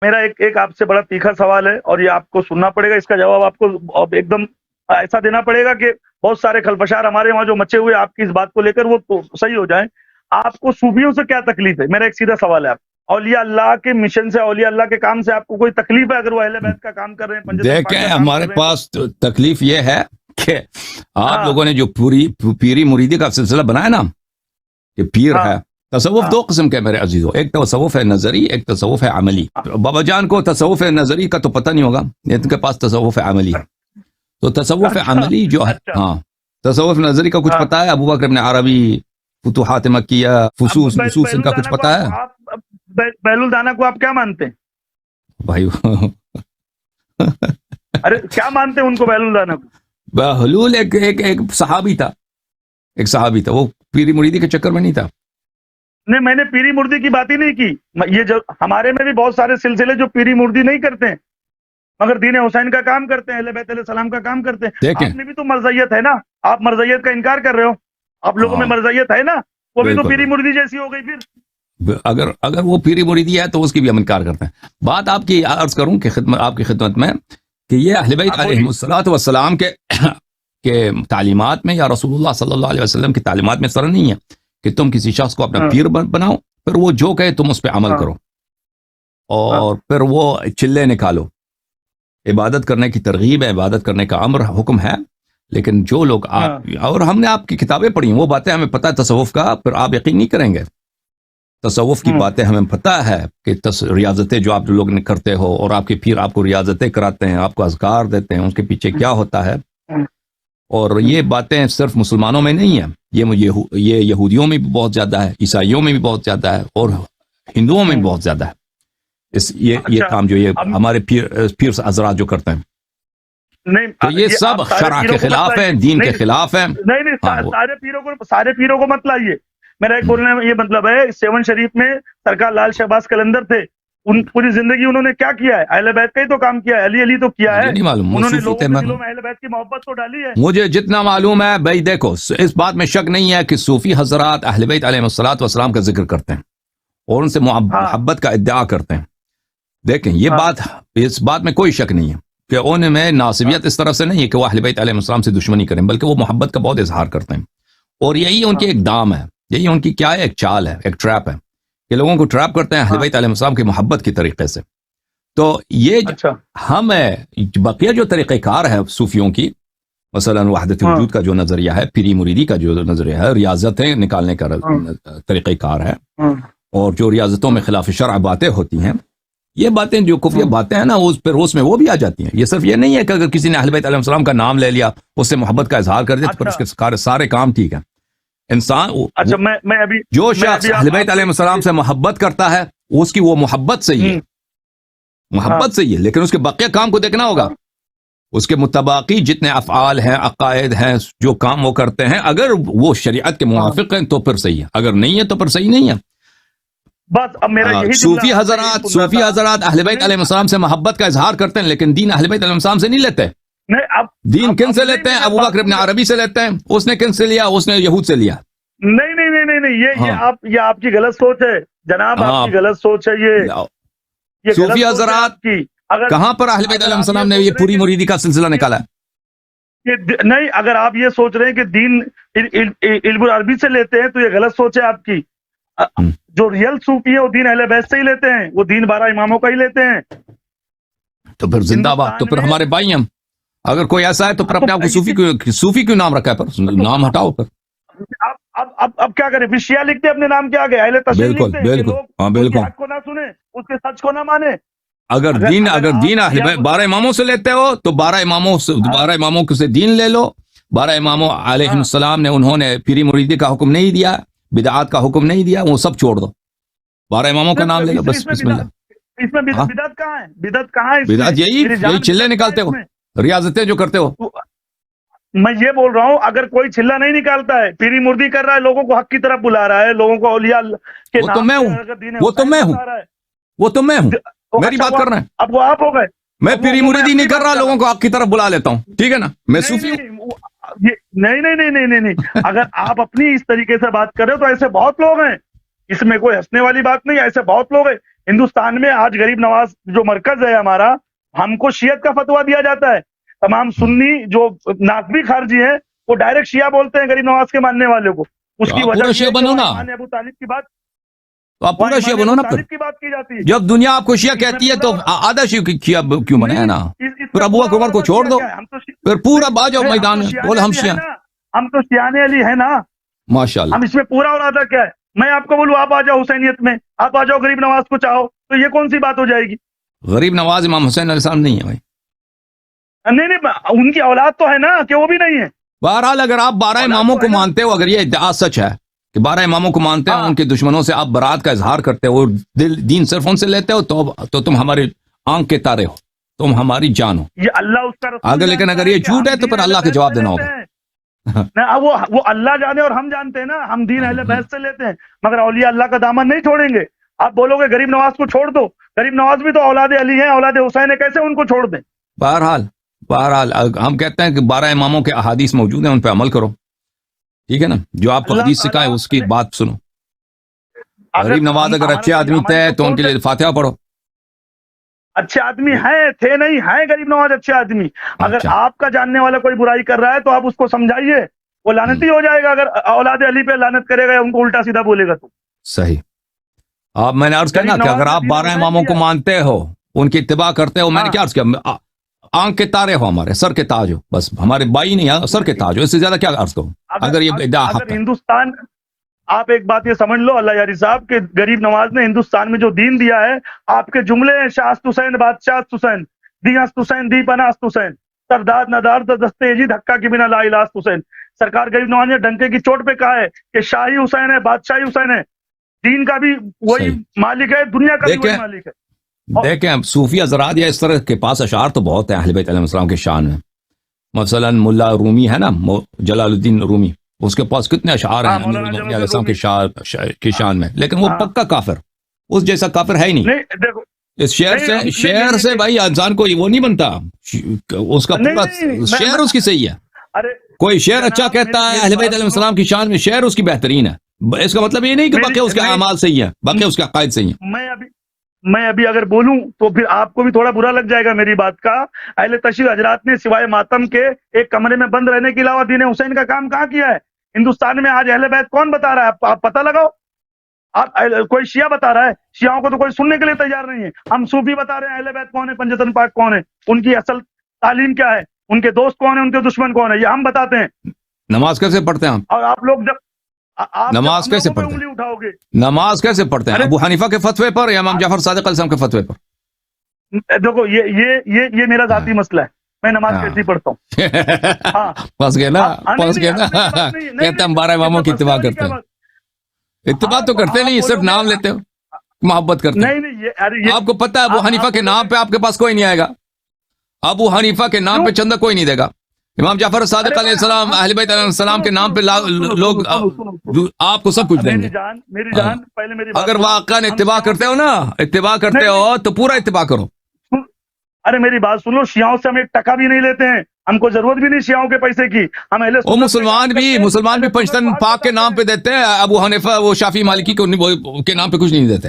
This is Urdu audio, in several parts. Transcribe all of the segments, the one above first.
میرا ایک آپ سے بڑا تیکھا سوال ہے اور یہ آپ کو سننا پڑے گا، اس کا جواب آپ کو ایک دم ایسا دینا پڑے گا کہ بہت سارے خلفشار ہمارے وہاں جو مچے ہوئے آپ کی اس بات کو لے کر وہ تو صحیح ہو جائیں. آپ کو صوفیوں سے کیا تکلیف ہے؟ میرا ایک سیدھا سوال ہے. آپ اولیاء اللہ کے مشن سے، اولیاء اللہ کے کام سے آپ کو کوئی تکلیف ہے اگر وہ اہل بیت کا کام کر رہے ہیں، پنجتن پاک دیکھیں کا کام ہمارے کر رہے ہیں؟ پاس تکلیف یہ ہے کہ آپ ہاں لوگوں نے جو پیری مریدی کا سلسلہ بنایا نا کہ پیر ہاں ہے. تصوف ہاں دو قسم کے میرے عزیزوں، ایک تصوف ہے نظری، ایک تصوف ہے عملی. بابا جان کو تصوف نظری کا تو پتہ نہیں ہوگا، ان کے پاس تصوف عملی ہے. تو تصوف اچھا عملی جو ہے، اچھا ہاں تصوف نظری کا کچھ ہاں. پتہ ہے؟ ابو بکر ابن عربی، فتوحات مکیہ، اب فصوص نصوص، ان کا کچھ بیلول دانا پتہ ہے؟ کو آپ بیلول دانا کو آپ کیا مانتے ہیں؟ بھائی ارے کیا مانتے ہیں ان کو، بیلول دانا کو؟ بہلول ایک صحابی تھا، ایک صحابی تھا، وہ پیری مریدی کے چکر میں نہیں تھا. نہیں، میں نے پیری مردی کی بات ہی نہیں کی. یہ جو ہمارے میں بھی بہت سارے سلسلے جو پیری مردی نہیں کرتے ہیں مگر دین حسین کا کام کرتے ہیں، اہل بیت علیہ السلام کا کام کرتے ہیں. دیکھیں آپ میں بھی تو مرزیت ہے نا، آپ مرزیت کا انکار کر رہے ہو. آپ لوگوں میں ہاں مرزیت ہے نا، وہ بھی تو بالکل پیری بالکل. مردی جیسی ہو گئی پھر. اگر وہ پیری مریدی ہے تو اس کی بھی ہم انکار کرتے ہیں. بات آپ کی عرض کروں کہ آپ کی خدمت میں کہ یہ اہل بیت آپ علیہ بولیے. الصلوۃ والسلام کے تعلیمات میں یا رسول اللہ صلی اللہ علیہ وسلم کی تعلیمات میں سر نہیں ہے کہ تم کسی شخص کو اپنا ہاں پیر بناؤ، پھر وہ جو کہے تم اس پہ عمل ہاں کرو ہاں اور پھر وہ چلے نکالو. عبادت کرنے کی ترغیب ہے، عبادت کرنے کا امر حکم ہے، لیکن جو لوگ ہاں اور ہم نے آپ کی کتابیں پڑھی، وہ باتیں ہمیں پتہ ہے تصوف کا، پھر آپ یقین نہیں کریں گے. تصوف کی ہوں. باتیں ہمیں پتہ ہے کہ ریاضتیں جو آپ لوگ نے کرتے ہو اور آپ کے پیر آپ کو ریاضتیں کراتے ہیں، آپ کو اذکار دیتے ہیں، ان کے پیچھے کیا ہوتا ہے. ہوں. اور ہوں. یہ باتیں صرف مسلمانوں میں نہیں ہیں، یہ یہودیوں میں بھی بہت زیادہ ہے، عیسائیوں میں بھی بہت زیادہ ہے، اور ہندوؤں میں بھی بہت زیادہ ہے. یہ اچھا کام جو یہ اب ہمارے پیر حضرات جو کرتے ہیں، نہیں، تو یہ سب آپ سارے شرع کے پیروں کو مت خلاف ہیں، لائیے. دین کے نہیں خلاف ہیں. نہیں نہیں، ہاں سارے پیروں کو مت لائیے. میرا ایک بولنے میں یہ مطلب ہے، سیون شریف میں سرکار لال شہباز قلندر تھے، ان پوری زندگی انہوں نے کیا کیا ہے؟ اہل بیت کا ہی تو کام کیا ہے، علی علی تو کیا مجھے ہے. نہیں معلوم، وہ انہوں نے صوفی لوگوں تھے. کے دلوں میں اہل بیت کی محبت تو ڈالی ہے. مجھے جتنا معلوم ہے بھائی، دیکھو اس بات میں شک نہیں ہے کہ صوفی حضرات اہل بیت علیہ الصلوۃ والسلام کا ذکر کرتے ہیں اور ان سے ہاں محبت کا ادعا کرتے ہیں. دیکھیں یہ ہاں بات، اس بات میں کوئی شک نہیں ہے کہ ان میں ہاں ناصبیت اس طرح سے نہیں ہے کہ وہ اہل بیت علیہ السلام سے دشمنی کریں، بلکہ وہ محبت کا بہت اظہار کرتے ہیں. اور یہی ان کی ایک دام ہے، یہی ان کی کیا ہے، ایک چال ہے، ایک ٹریپ ہے کہ لوگوں کو ٹریپ کرتے ہیں اہل ہاں. بیت علیہ السلام کی محبت کی طریقے سے. تو یہ اچھا. ہم بقیہ جو طریقہ کار ہے صوفیوں کی، مثلا وحدت ہاں وجود کا جو نظریہ ہے، پیری مریدی کا جو نظریہ ہے، ریاضتیں نکالنے کا ہاں طریقہ کار ہے، ہاں اور جو ریاضتوں میں خلاف شرع باتیں ہوتی ہیں، یہ باتیں جو کفریہ باتیں ہیں نا، اس میں وہ بھی آ جاتی ہیں. یہ صرف یہ نہیں ہے کہ اگر کسی نے اہل بیت علیہ السلام کا نام لے لیا، اس سے محبت کا اظہار کر دیا، تو پھر اچھا اس کے سارے کام ٹھیک ہیں. انسان اچھا. میں ابھی جو میں شخص ابھی اہل بیت آپ علیہ السلام سے محبت کرتا ہے، اس کی وہ محبت صحیح ہے، محبت صحیح ہے، لیکن اس کے بقیہ کام کو دیکھنا ہوگا. اس کے متباقی جتنے افعال ہیں، عقائد ہیں، جو کام وہ کرتے ہیں، اگر وہ شریعت کے موافق ہیں تو پھر صحیح ہے، اگر نہیں ہے تو پھر صحیح نہیں ہے. بس اب میرا یہی جملہ صوفی میں یہی سن رہا صوفی تھا. حضرات اہل بیت علیہ السلام سے محبت کا اظہار کرتے ہیں، لیکن دین اہل بیت علیہ السلام سے نہیں لیتے. نہیں اب دین کن سے نہیں لیتے ہیں؟ میرے ابو بات بکر ابن سن لو. عربی سے لیتے ہیں. اس نے کن سے لیا؟ اس نے یہود سے لیا. نہیں نہیں نہیں نہیں نہیں، ہاں یہ آپ کی غلط سوچ ہے جناب، آپ ہاں. کی غلط سوچ ہے. یہ غلط صوفی سوچ ہے حضرات آپ کی. اگر کہاں پر اہل بیت علیہ اگر آپ السلام نے سوچ یہ رہے پوری ہیں مریدی کا سلسلہ نکالا ہے؟ نہیں، اگر آپ یہ سوچ رہے ہیں کہ دین علم عربی سے لیتے ہیں تو یہ غلط سوچ ہے آپ کی. جو ریئل صوفی ہے وہ دین اہل بیت سے ہی لیتے ہیں، وہ دین 12 اماموں کا ہی لیتے ہیں. تو پھر زندہ باد، تو ہندوستان پھر میں ہمارے بھائی ہم. اگر کوئی ایسا ہے تو پھر اپنے آپ کو صوفی کیوں نام رکھا ہے؟ پر نام ہٹاؤ پھر. اب کیا کریں؟ پھر شیعہ لکھتے اپنے نام کے آگے، اہل تشیع بالکل لکھتے کہ بالکل، لوگ ہاں اس کی بالکل. حق کو نہ سنیں، اس کے سچ کو نہ مانے. اگر دین اہل بیت 12 اماموں سے لیتے ہو تو 12 اماموں سے دین لے لو. 12 اماموں علیہ السلام نے انہوں نے پیری مریدی کا حکم نہیں دیا، بدعات کا حکم نہیں دیا، وہ سب چھوڑ دو. 12 اماموں کا نام لے لو بس. بسم اللہ. اس میں بدعت کہاں ہے؟ بدعت کہاں ہے؟ بدعت یہی چلے نکالتے ہو، ریاضتیں جو کرتے ہو. میں یہ بول رہا ہوں، اگر کوئی چلہ نہیں نکالتا ہے، پیری مردی کر رہا ہے، لوگوں کو حق کی طرف بلا رہا ہے، لوگوں کو اولیاء کے وہ تو نام میں سے ہوں، اگر دین وہ تو حسین میں ہوں، بتا رہا ہے. وہ تو میں ہوں. میری اچھا، بات کر رہے ہیں. اب وہ آپ ہو گئے. میں پیری مریدی نہیں کر رہا، لوگوں کو حق کی طرف بلا لیتا ہوں، ٹھیک ہے نا. میں صوفی ہوں. نہیں نہیں نہیں نہیں نہیں، اگر آپ اپنی اس طریقے سے بات کر رہے ہو تو ایسے بہت لوگ ہیں، اس میں کوئی ہنسنے والی بات نہیں ہے. ایسے بہت لوگ ہیں. ہندوستان میں آج غریب نواز جو مرکز ہے ہمارا، ہم کو شیعت کا فتویٰ دیا جاتا ہے. تمام سنی جو ناقبی خارجی ہیں وہ ڈائریکٹ شیعہ بولتے ہیں غریب نواز کے ماننے والوں کو. اس کی وجہ یہ ہے کہ ایمان ابو طالب کی بات، تو آپ پورا شیعہ بنو نا. پھر کی بات کی جاتی ہے. جب دنیا آپ کو شیعہ کہتی ہے تو آدھا شیعہ کیوں بنایا نا؟ پھر ابو بکر عمر کو چھوڑ دو، پھر پورا باجو میدان میں بولے ہم شیعہ. ہم تو شیعہ علی ہے نا ماشاءاللہ. ہم اس میں پورا ارادہ کیا ہے؟ میں آپ کو بولوں آپ آ جاؤ حسینیت میں، آپ آ جاؤ غریب نواز کو چاہو، تو یہ کون سی بات ہو جائے گی؟ غریب نواز امام حسین علیہ السلام نہیں ہے بھائی. نہیں ان کی اولاد تو ہے نا کہ وہ بھی نہیں ہے. بہرحال اگر آپ 12 اماموں کو مانتے ہو، اگر یہ ادعا سچ ہے کہ 12 اماموں کو مانتے ہیں، ان کے دشمنوں سے آپ برات کا اظہار کرتے ہو، دین صرف ان سے لیتے ہو، تو تم ہماری آنکھ کے تارے ہو، تم ہماری جان ہو. یہ اللہ اس کا رسول اگر لیکن اگر یہ جھوٹ ہے تو پھر اللہ کے جواب دینا ہوگا. وہ اللہ جانے اور ہم جانتے ہیں نا، ہم دین اہل بیت سے لیتے ہیں، مگر اولیاء اللہ کا دامن نہیں چھوڑیں گے. آپ بولو گے غریب نواز کو چھوڑ دو، غریب نواز بھی تو اولاد علی ہیں، اولاد حسین ہے، کیسے ان کو چھوڑ دیں؟ بہرحال ہم کہتے ہیں کہ 12 اماموں کے احادیث موجود ہیں، ان پہ عمل کرو، ٹھیک ہے نا؟ جو آپ کو حدیث سکھائے اس کی بات سنو. غریب نواز اگر اچھے آدمی تھے تو ان کے لیے فاتحہ پڑھو. اچھے آدمی ہیں، تھے نہیں ہیں غریب نواز اچھے آدمی. اگر آپ کا جاننے والا کوئی برائی کر رہا ہے تو آپ اس کو سمجھائیے، وہ لعنتی ہو جائے گا. اگر اولاد علی پہ لعنت کرے گا، ان کو الٹا سیدھا بولے گا تو صحیح. آپ میں نے عرض کیا نا کہ اگر آپ 12 اماموں کو مانتے ہو، ان کی اتباع کرتے ہو، میں نے کیا عرض کیا؟ آنکھ کے تارے ہو، ہمارے سر کے تاج ہو، بس ہمارے بائی نہیں ہے، سر کے تاج ہو، اس سے زیادہ کیا عرض کروں؟ اگر یہ ادعا حق ہے. ہندوستان، آپ ایک بات یہ سمجھ لو اللہ یاری صاحب کہ غریب نواز نے ہندوستان میں جو دین دیا ہے، آپ کے جملے ہیں شاست حسین بادشاہ حسین دی است حسین دی پناست حسین سردار ندار دستے جی دھکا کے بنا لا الہ حسین. سرکار غریب نواز نے ڈنکے کی چوٹ پہ کہا ہے کہ شاہی حسین ہے، بادشاہی حسین ہے، دین کا بھی وہی مالک ہے، دنیا کا بھی وہی مالک ہے. دیکھیں صوفی حضرات یا اس طرح کے پاس اشعار تو بہت ہیں اہل بیت علیہ السلام کے شان میں. مثلا ملا رومی ہے نا، جلال الدین رومی، اس کے پاس کتنے اشعار ہیں امیر المؤمنین علیہ السلام کے شان میں، لیکن وہ پکا کافر، اس جیسا کافر ہے ہی نہیں. اس شعر سے بھائی انسان کو وہ نہیں بنتا، اس کا پورا شعر اس کی صحیح ہے. کوئی شعر اچھا کہتا ہے اہل بیت علیہ السلام کی شان میں، شعر اس کی بہترین ہے، اس کا مطلب یہ نہیں کہ باقی اس کے اعمال صحیح ہیں، باقی اس کے عقائد صحیح ہیں. میں ابھی اگر بولوں تو پھر آپ کو بھی تھوڑا برا لگ جائے گا میری بات کا. اہل تشیع حضرات نے سوائے ماتم کے ایک کمرے میں بند رہنے کے علاوہ دین حسین کا کام کہاں کیا ہے؟ ہندوستان میں آج اہل بیت کون بتا رہا ہے؟ آپ پتہ لگاؤ. آپ کوئی شیعہ بتا رہا ہے، شیعوں کو تو کوئی سننے کے لیے تیار نہیں ہے. ہم صوفی بتا رہے ہیں اہل بیت کون ہے، پنجتن پاک کون ہے، ان کی اصل تعلیم کیا ہے، ان کے دوست کون ہیں، ان کے دشمن کون ہے، یہ ہم بتاتے ہیں. نماز کیسے پڑھتے ہیں اور آپ لوگ جب نماز کیسے پڑھتے ہیں؟ اٹھاؤ گے نماز کیسے پڑھتے ہیں؟ ابو حنیفہ کے فتوے پر یا امام جعفر صادق علیہ السلام کے فتوے پر؟ دیکھو یہ میرا ذاتی مسئلہ ہے، میں نماز کیسے پڑھتا ہوں. پھنس گئے نا، کہتے ہم 12 اماموں کی اتباع کرتے ہیں. اتباع تو کرتے نہیں، صرف نام لیتے ہو، محبت کرتے ہیں. آپ کو پتہ ہے ابو حنیفہ کے نام پہ آپ کے پاس کوئی نہیں آئے گا، ابو حنیفہ کے نام پہ چندہ کوئی نہیں دے گا. امام جعفر صادق علیہ السلام، اہل بیت علیہ السلام کے نام پہ لوگ آپ کو سب کچھ دیں گے. اگر واقعا اتباع کرتے ہو نا، اتباع کرتے ہو تو پورا اتباع کرو. ارے میری بات سنو، شیعوں سے ہم ایک ٹکا بھی نہیں لیتے ہیں، ہم کو ضرورت بھی نہیں شیعوں کے پیسے کی. ہم وہ مسلمان بھی پنجتن پاک کے نام پہ دیتے ہیں، ابو حنیفہ وہ شافعی مالکی کے نام پہ کچھ نہیں دیتے.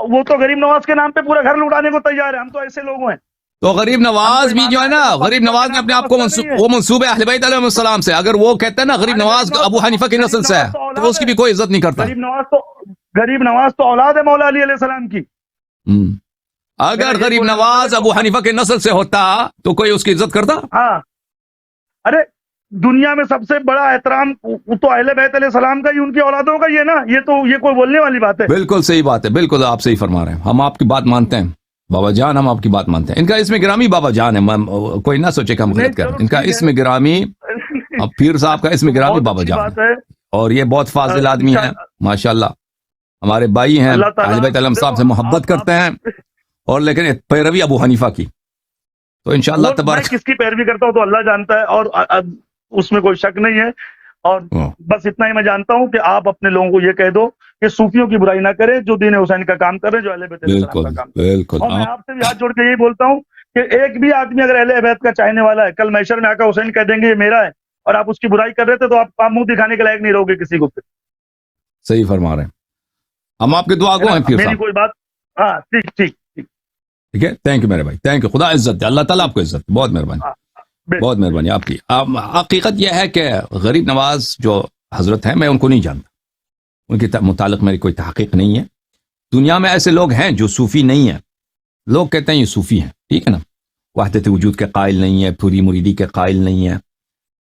وہ تو غریب نواز کے نام پہ پورا گھر لوٹانے کو تیار ہے. ہم تو ایسے لوگ ہیں. تو غریب نواز بھی جو ہے نا، غریب نواز نے اپنے آپ کو وہ منسوب ہے اہل بیت علیہ السلام سے. اگر وہ کہتے ہیں نا غریب نواز ابو حنیفہ کی نسل سے ہے تو اس کی بھی کوئی عزت نہیں کرتا. غریب نواز تو اولاد ہے مولا علی علیہ السلام کی. اگر غریب نواز ابو حنیفہ کے نسل سے ہوتا تو کوئی اس کی عزت کرتا؟ ہاں. ارے دنیا میں سب سے بڑا احترام تو اہل بیت علیہ السلام کا ہی، ان کی اولادوں کا ہی ہے نا. یہ کوئی بولنے والی بات ہے؟ بالکل صحیح بات ہے، بالکل آپ صحیح فرما رہے ہیں. ہم آپ کی بات مانتے ہیں بابا جان، ہم آپ کی بات مانتے ہیں. ان کا اسم گرامی بابا جان ہے، کوئی نہ سوچے کہ ہم غلط کریں. ان کا اسم گرامی، پیر صاحب کا اسم گرامی بابا جان ہے، اور یہ بہت فاضل آدمی ہیں ماشاءاللہ. ہمارے بھائی ہیں، اہل بیت علیہ السلام سے محبت کرتے ہیں، اور لیکن پیروی ابو حنیفہ کی. تو انشاءاللہ تبارک، میں کس کی پیروی کرتا ہوں تو اللہ جانتا ہے، اور اس میں کوئی شک نہیں ہے. اور بس اتنا ہی میں جانتا ہوں کہ آپ اپنے لوگوں کو یہ کہہ دو کہ صوفیوں کی برائی نہ کرے جو دین حسین کا کام کر رہے ہیں، جو اہل بیت علیہ السلام کا کام کر رہے ہیں. اور میں آپ سے بھی ہاتھ جوڑ کے یہی بولتا ہوں کہ ایک بھی آدمی اگر اہل بیت کا چاہنے والا ہے، کل محشر میں آقا حسین کہہ دیں گے یہ میرا ہے، اور آپ اس کی برائی کر رہے تھے تو آپ منہ دکھانے کے لائق نہیں رہو گے کسی کو. صحیح فرما رہے ہیں. ہم آپ کے دعا گو ہیں پیر میری صاحب. کوئی بات. ہاں ٹھیک ٹھیک ٹھیک. ٹھیک ہے, تھینک یو میرے بھائی, تھینک یو, خدا عزت دے, اللہ تعالیٰ آپ کو عزت دے, بہت مہربانی, بہت مہربانی آپ کی. حقیقت یہ ہے کہ غریب نواز جو حضرت ہیں میں ان کو نہیں جانتا, ان کے متعلق میری کوئی تحقیق نہیں ہے. دنیا میں ایسے لوگ ہیں جو صوفی نہیں ہیں, لوگ کہتے ہیں یہ صوفی ہیں, ٹھیک ہے نا, وحدت وجود کے قائل نہیں ہے, پوری مریدی کے قائل نہیں ہے,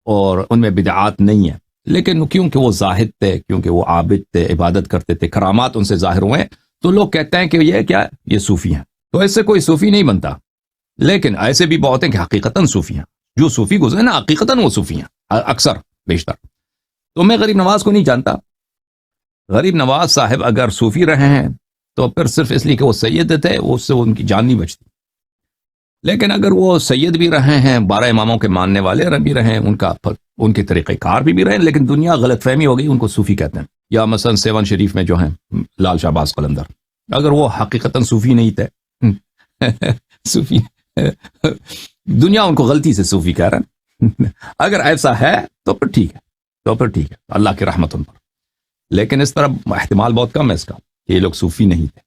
اور ان میں بدعات نہیں ہے, لیکن کیونکہ وہ زاہد تھے, کیونکہ وہ عابد تھے, عبادت کرتے تھے, کرامات ان سے ظاہر ہوئے, تو لوگ کہتے ہیں کہ یہ کیا, یہ صوفی ہیں. تو ایسے کوئی صوفی نہیں بنتا, لیکن ایسے بھی بہت ہیں کہ حقیقتاً صوفی ہیں. جو صوفی گزرے نا حقیقتاً وہ صوفی ہیں, اکثر بیشتر. تو میں غریب نواز کو نہیں جانتا. غریب نواز صاحب اگر صوفی رہے ہیں تو پھر صرف اس لیے کہ وہ سید تھے, اس سے ان کی جان نہیں بچتی. لیکن اگر وہ سید بھی رہے ہیں, 12 اماموں کے ماننے والے بھی رہے ہیں, ان کے طریقہ کار بھی رہے ہیں, لیکن دنیا غلط فہمی ہو گئی, ان کو صوفی کہتے ہیں. یا مثلا سیون شریف میں جو ہیں لال شہباز قلندر, اگر وہ حقیقتاً صوفی نہیں تھے, صوفی دنیا ان کو غلطی سے صوفی کہہ رہا ہے. اگر ایسا ہے تو پھر ٹھیک ہے, تو پھر ٹھیک ہے, اللہ کی رحمت ان پر. لیکن اس طرح احتمال بہت کم ہے اس کا کہ یہ لوگ صوفی نہیں تھے.